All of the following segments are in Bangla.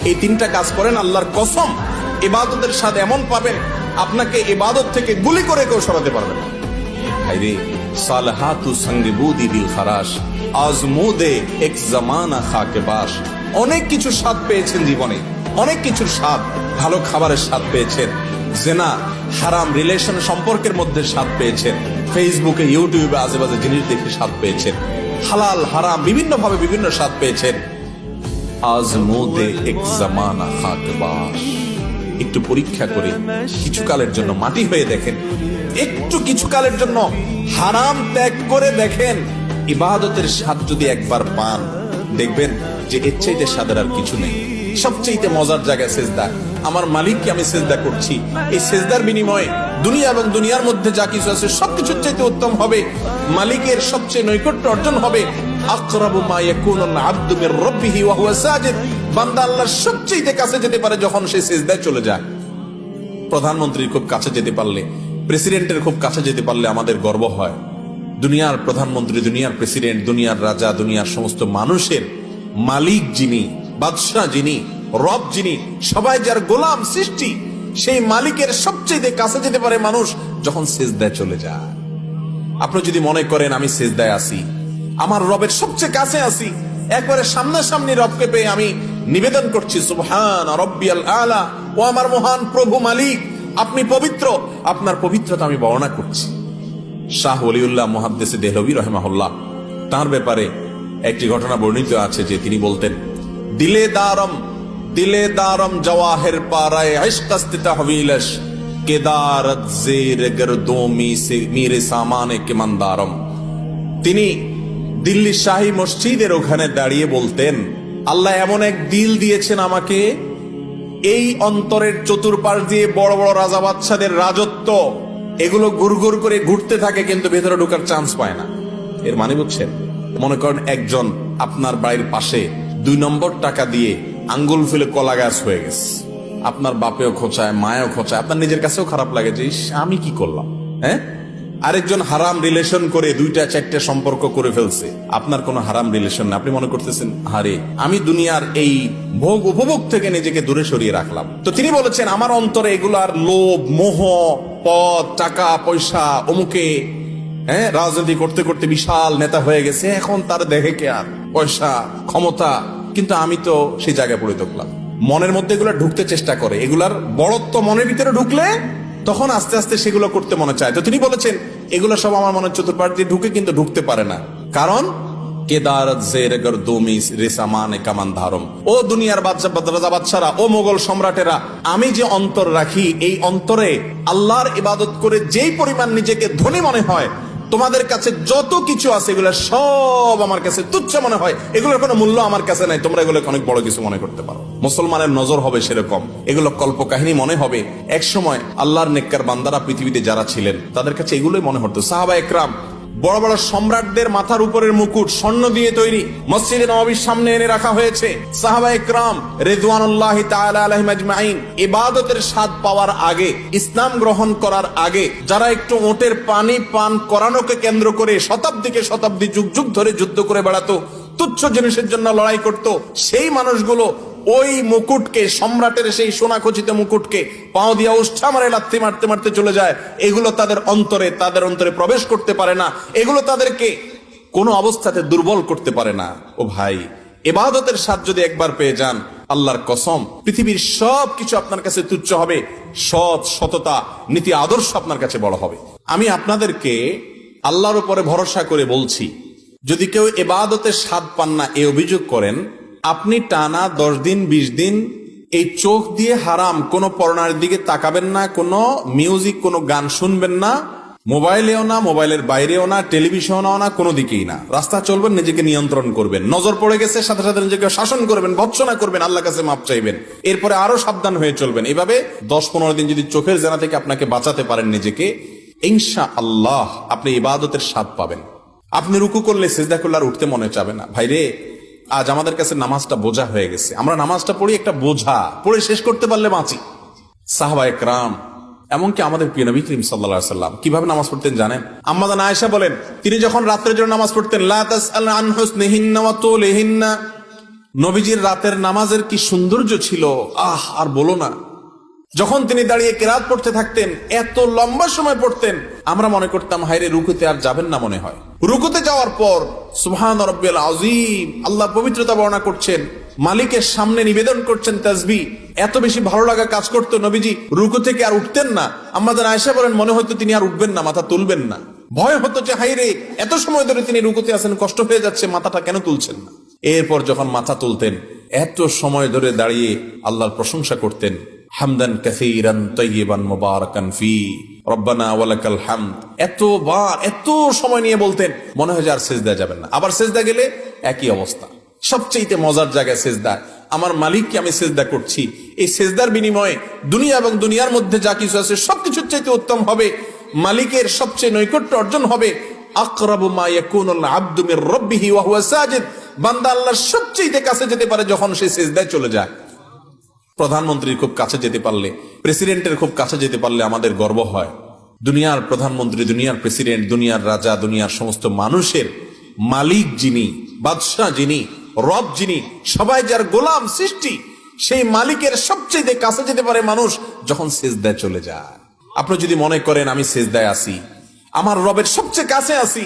এই তিনটা কাজ করেন, আল্লাহর কসম ইবাদতের স্বাদ এমন পাবেন আপনাকে ইবাদত থেকে গুলি করে কেউ সরাতে পারবে না। হায়রে সালাহাতু সঙ্গে বুদি বিল খারাস আজমুদে এক জামানা খাকে বাস। অনেক কিছু স্বাদ পেয়েছেন জীবনে, অনেক কিছুর স্বাদ, ভালো খাবারের স্বাদ পেয়েছেন, জেনা হারাম রিলেশন সম্পর্কের মধ্যে স্বাদ পেয়েছেন, ফেসবুকে ইউটিউবে আজেবাজে জিনিস দেখে স্বাদ পেয়েছেন, হালাল হারাম বিভিন্ন ভাবে বিভিন্ন স্বাদ পেয়েছেন। আজমুদে এক জামানা খাকে বাস। একটু পরীক্ষা করে কিছুকালের জন্য মাটি হয়ে দেখেন, একটু কিছুকালের জন্য হারাম ত্যাগ করে দেখেন, ইবাদতের স্বাদ যদি একবার পান দেখবেন যে এর চাইতে স্বাদের আর কিছু নেই। সবচেয়ে মজার জায়গায় সেজদা। আমার মালিককে আমি সেজদা করছি, এই সেজদার বিনিময়ে দুনিয়া এবং দুনিয়ার মধ্যে যা কিছু আছে সবকিছুর চাইতে উত্তম হবে, মালিকের সবচেয়ে নৈকট্য অর্জন হবে। আকরাবু মা ইয়াকুনুল আবদু মির রাব্বিহি ওয়া হুয়া সাজিদ। বান্দা আল্লাহর সবচেয়ে কাছে যেতে পারে যখন সে সিজদায় চলে যায়। প্রধানমন্ত্রীর খুব কাছে যেতে পারলে, প্রেসিডেন্টের খুব কাছে যেতে পারলে আমাদের গর্ব হয়। দুনিয়ার প্রধানমন্ত্রী, দুনিয়ার প্রেসিডেন্ট, দুনিয়ার রাজা, দুনিয়ার সমস্ত মানুষের মালিক যিনি, বাদশাহ যিনি, রব যিনি, সবাই যার গোলাম সৃষ্টি, সেই মালিকের সবচেয়ে কাছে যেতে পারে মানুষ যখন সিজদায় চলে যায়। আপনি যদি মনে করেন আমি সিজদায় আছি, আমার রবের সবচেয়ে কাছে আছি, একবারে সামনাসামনি রবকে পেয়ে আমি নিবেদন করছি সুবহান রাব্বিয়াল আলা, ও আমার মহান প্রভু মালিক আপনি পবিত্র, আপনার পবিত্রতা আমি বর্ণনা করছি। শাহ ওলিউল্লাহ মুহাদ্দিস দেহলভী রাহিমাহুল্লাহ, তার ব্যাপারে একটি ঘটনা বর্ণিত আছে যে তিনি বলতেন, দিলে দারম জওয়াহির পারায়ে ইশকাস্তে তাহবিলশ কেদারত জের গরদোমি সে মেরে সামানে কে মন্দারম। তিনি দিল্লি শাহী মসজিদের ওখানে দাঁড়িয়ে বলতেন, আল্লাহ এমন এক দিল দিয়েছেন আমাকে, এই অন্তরের চতুর্পাশ দিয়ে বড় বড় রাজা বাদশাদের রাজত্ব, এগুলো গুড়গুড় করে ঘুরতে থাকে কিন্তু ভেতরে ঢোকার চান্স পায় না। এর মানে বুঝছেন? মনে করেন একজন আপনার বাড়ির পাশে 2 নম্বর টাকা দিয়ে আঙ্গুল ফেলে কলা গাছ হয়ে গেছে, আপনার বাপেও খোঁচায়, মায়েও খোঁচায়, আপনার নিজের কাছেও খারাপ লাগে যে আমি কি করলাম। হ্যাঁ, আরেকজন হারাম রিলেশন করে 2-4টা সম্পর্ক করে ফেলছে, আপনার কোনো হারাম রিলেশন না, আপনি মনে করতেছেন আরে আমি দুনিয়ার এই ভোগ উপভোগ থেকে নিজেকে দূরে সরিয়ে রাখলাম। তো তিনি বলেছেন আমার অন্তরে এগুলার লোভ, মোহ, পদ, টাকা পয়সা, অমুকে রাজনীতি করতে করতে বিশাল নেতা হয়ে গেছে, এখন তার দেখে কে আর পয়সা ক্ষমতা, কিন্তু আমি তো সেই জায়গায় পড়ে থাকলাম। মনের মধ্যে এগুলা ঢুকতে চেষ্টা করে, এগুলার বড়ত্ব মনের ভিতরে ঢুকলে তখন আস্তে আস্তে সেগুলো করতে মনে চায়। তো তিনি বলেছেন এগুলো সব আমার মনের চতুর্পাশ দিয়ে ঢুকে কিন্তু ঢুকতে পারে না, কারণ কেদারত জের গরদোমি রেসামানে কামান ধারম। ও দুনিয়ার রাজা বাদশারা, ও মোগল সম্রাটেরা, আমি যে অন্তর রাখি, এই অন্তরে আল্লাহর ইবাদত করে যেই পরিমাণ নিজেকে ধনী মনে হয়, তোমাদের কাছে যত কিছু আছে এগুলো সব আমার কাছে তুচ্ছ মনে হয়, এগুলোর কোনো মূল্য আমার কাছে নাই, তোমরা এগুলো অনেক বড় কিছু মনে করতে পারো। মুসলমানের নজর হবে সেরকম, এগুলো কল্পকাহিনী মনে হবে। এক সময় আল্লাহর নেককার বান্দারা পৃথিবীতে যারা ছিলেন তাদের কাছে এগুলোই মনে হতো। সাহাবা একরাম, বড় বড় সম্রাটদের মাথার উপরের মুকুট স্বর্ণ দিয়ে তৈরি, মসজিদে নববীর সামনে এনে রাখা হয়েছে। সাহাবা একরাম রিদওয়ানুল্লাহি তাআলা আলাইহিম আজমাইন ইবাদতের স্বাদ পাওয়ার আগে, ইসলাম গ্রহণ করার আগে, যারা একটু ওটের পানি পান করানোকে কেন্দ্র করে শতাব্দীকে শতাব্দী যুগ যুগ ধরে যুদ্ধ করে বেড়াতো, তুচ্ছ জিনিসের জন্য লড়াই করত, সেই মানুষগুলো ওই মুকুটকে, সম্রাটের সেই সোনা খচিত মুকুটকে পাও দিয়া উষ্ঠা মারে লাথি মারতে মারতে চলে যায়। এগুলো তাদের অন্তরে প্রবেশ করতে পারে না, এগুলো তাদেরকে কোনো অবস্থাতে দুর্বল করতে পারে না। ও ভাই, ইবাদতের স্বাদ যদি একবার পেয়ে যান, আল্লাহর কসম পৃথিবীর সব কিছু আপনার কাছে তুচ্ছ হবে, সততা, নীতি, আদর্শ আপনার কাছে বড় হবে। আমি আপনাদেরকে আল্লাহর উপরে ভরসা করে বলছি, যদি কেউ ইবাদতের স্বাদ পান না এই অভিযোগ করেন, আপনি টানা 10 দিন 20 দিন এই চোখ দিয়ে হারাম কোনো পর্নোর দিকে তাকাবেন না, কোনো মিউজিক, কোনো গান শুনবেন না, মোবাইলেও না, মোবাইলের বাইরেও না, টেলিভিশনেও না, কোনো দিকেই না। রাস্তা চলবেন, নিজেকে নিয়ন্ত্রণ করবেন, নজর পড়ে গেছে সাথে সাথে নিজেকে শাসন করবেন, ভৎসনা করবেন, আল্লাহর কাছে মাপ চাইবেন, এরপরে আরো সাবধান হয়ে চলবেন। এভাবে 10-15 দিন যদি চোখের জেনা থেকে আপনাকে বাঁচাতে পারেন নিজেকে, ইনশাআল্লাহ আপনি ইবাদতের স্বাদ পাবেন। আপনি রুকু করলে, সিজদা করলে আর উঠতে মনে চাবে না। ভাইরে, আজ আমাদের কাছে নামাজটা বোঝা হয়ে গেছে, আমরা নামাজটা পড়ি একটা বোঝা, পড়ে শেষ করতে পারলে বাঁচি। সাহাবা একরাম, এমনকি আমাদের প্রিয় নবী করিম সাল্লাল্লাহু আলাইহি ওয়াসাল্লাম কিভাবে নামাজ পড়তেন জানেন? আম্মা জান আয়েশা বলেন, তিনি যখন রাত্রের জন্য নামাজ পড়তেন, লা তাসআল আন হুসনিহিন্না ওয়া তুলিহিন্না, নবীজির রাতের নামাজের কি সৌন্দর্য ছিল, আর বলো না। যখন তিনি দাঁড়িয়ে কেরাত পড়তে থাকতেন, এত লম্বা সময় পড়তেন, আমরা মনে করতাম হায়রে রুকুতে আর যাবেন না মনে হয়। রুকুতে যাওয়ার পর সুবহান রাব্বিয়াল আযীম, আল্লাহ পবিত্রতা বর্ণনা করছেন, মালিকের সামনে নিবেদন করছেন তাসবিহ। এত বেশি ভালো লাগা কাজ করতো, নবীজি রুকু থেকে আর উঠতেন না। আমাদের আয়েশা বলেন মনে হতো তিনি আর উঠবেন না, মাথা তুলবেন না। ভয় হতো যে হায়রে এত সময় ধরে তিনি রুকুতে আছেন, কষ্ট হয়ে যাচ্ছে, মাথাটা কেন তুলছেন না। এরপর যখন মাথা তুলতেন, এত সময় ধরে দাঁড়িয়ে আল্লাহর প্রশংসা করতেন, হামদান কাসীরান তাইয়িবান মুবারাকান ফি রব্বানা ওয়ালাকাল হামদ। এতবার এত সময় নিয়ে বলতেন, মনে হয় যে আর সিজদা যাবেন না। আবার সিজদা গেলে একই অবস্থা। সবচেয়ে মজার জায়গায় সিজদা, আমার মালিককে আমি সিজদা করছি, এই সিজদার বিনিময়ে দুনিয়া এবং দুনিয়ার মধ্যে যা কিছু আছে সবকিছুর চাইতে উত্তম হবে, মালিকের সবচেয়ে নৈকট্য অর্জন হবে। আকরাবু মা ইয়াকুনুল আবদু মির রাব্বিহি ওয়া হুয়া সাজিদ, বান্দা আল্লাহর সবচেয়ে কাছে যেতে পারে যখন সে সিজদায় চলে যায়। প্রধানমন্ত্রীর খুব কাছে যেতে পারলে, প্রেসিডেন্টের খুব কাছে যেতে পারলে আমাদের গর্ব হয়। দুনিয়ার প্রধানমন্ত্রী, দুনিয়ার প্রেসিডেন্ট, দুনিয়ার রাজা, দুনিয়ার সমস্ত মানুষের মালিক যিনি, বাদশাহ যিনি, রব যিনি, সবাই যার গোলাম সৃষ্টি, সেই মালিকের সবচেয়ে কাছে যেতে পারে মানুষ যখন সিজদায় চলে যায়। আপনি যদি মনে করেন আমি সিজদায় আছি, আমার রবের সবচেয়ে কাছে আছি,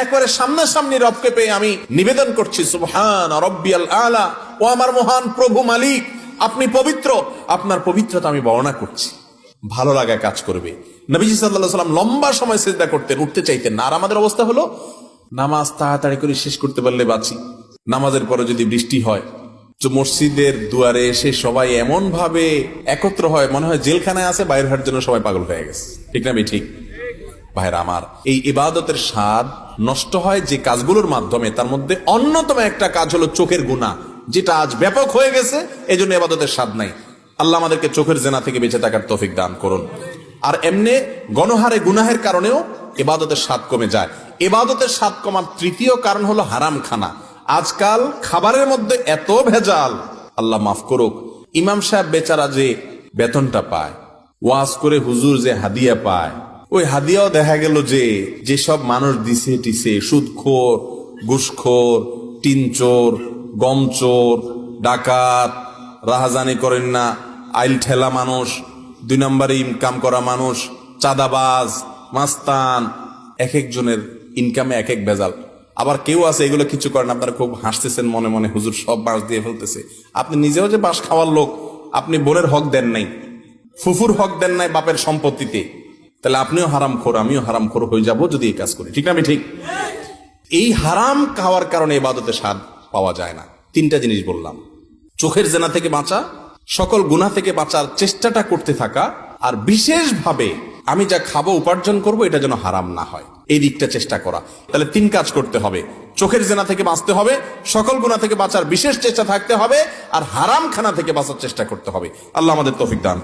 একবারে সামনাসামনি রবকে পেয়ে আমি নিবেদন করছি সুবহান রাব্বিয়াল আলা, ও আমার মহান প্রভু মালিক, আপনি পবিত্র, আপনার পবিত্রতা আমি বর্ণনা করছি, ভালো লাগা কাজ করবে। নবীজি সাল্লাল্লাহু আলাইহি ওয়াসাল্লাম লম্বা সময় সিজদা করতেন, উঠতে চাইতেন না। আর আমাদের অবস্থা হলো নামাজ তাড়াতাড়ি করে শেষ করতে পারলে বাঁচি। নামাজের পরে যদি বৃষ্টি হয় তো মসজিদের দুয়ারে এসে সবাই এমন ভাবে একত্র হয়, মনে হয় জেলখানায় আছে, বাইরে হওয়ার জন্য সবাই পাগল হয়ে গেছে। ঠিক না ঠিক? ভাইরা আমার, এই ইবাদতের স্বাদ নষ্ট হয় যে কাজগুলোর মাধ্যমে, তার মধ্যে অন্যতম একটা কাজ হলো চোখের গুনাহ, যেটা আজ ব্যাপক হয়ে গেছে। এই জন্য ইবাদতের স্বাদ নাই। আল্লাহ আমাদেরকে চোখের জেনা থেকে বেঁচে থাকার তৌফিক দান করুন। আর এমনি গণহারে গুনাহের কারণেও ইবাদতের স্বাদ কমে যায়। ইবাদতের স্বাদ কমার তৃতীয় কারণ হলো হারাম খানা। আজকাল খাবারের মধ্যে এত ভেজাল, আল্লাহ মাফ করুক। ইমাম সাহেব বেচারা যে বেতনটা পায়, ওয়াজ করে হুজুর যে হাদিয়া পায়, ওই হাদিয়াও দেখা গেল যে যেসব মানুষ দিছে টিছে, সুদখোর, ঘুষখোর, টিনচোর, গমচোর, ডাকাত, রাহাজানি করেন না, আইল ঠেলা মানুষ, 2 নম্বরে ইনকাম করা মানুষ, চাঁদাবাজ, মাস্তান, এক একজনের ইনকামে এক এক ভেজাল। আবার কেউ আছে এগুলো কিছু করেন, আপনারা খুব হাসতেছেন মনে মনে, হুজুর সব বাঁশ দিয়ে ফেলতেছে। আপনি নিজেও যে বাঁশ খাওয়ার লোক, আপনি বোনের হক দেন নাই, ফুফুর হক দেন নাই বাপের সম্পত্তিতে, তাহলে আপনিও হারামখোর, আমিও হারামখোর হয়ে যাব যদি এই কাজ করি। ঠিক না ঠিক? এই হারাম খাওয়ার কারণে ইবাদতে স্বাদ পাওয়া যায় না। 3টা জিনিস বললাম, চোখের জেনা থেকে বাঁচা, সকল গুনাহ থেকে বাঁচার চেষ্টাটা করতে থাকা, আর বিশেষভাবে আমি যা খাবো উপার্জন করব এটা যেন হারাম না হয়, এই দিকটা চেষ্টা করা। তাহলে 3 কাজ করতে হবে, চোখের জেনা থেকে বাঁচতে হবে, সকল গুনাহ থেকে বাঁচার বিশেষ চেষ্টা থাকতে হবে, আর হারাম খানা থেকে বাঁচার চেষ্টা করতে হবে। আল্লাহ আমাদের তৌফিক দান।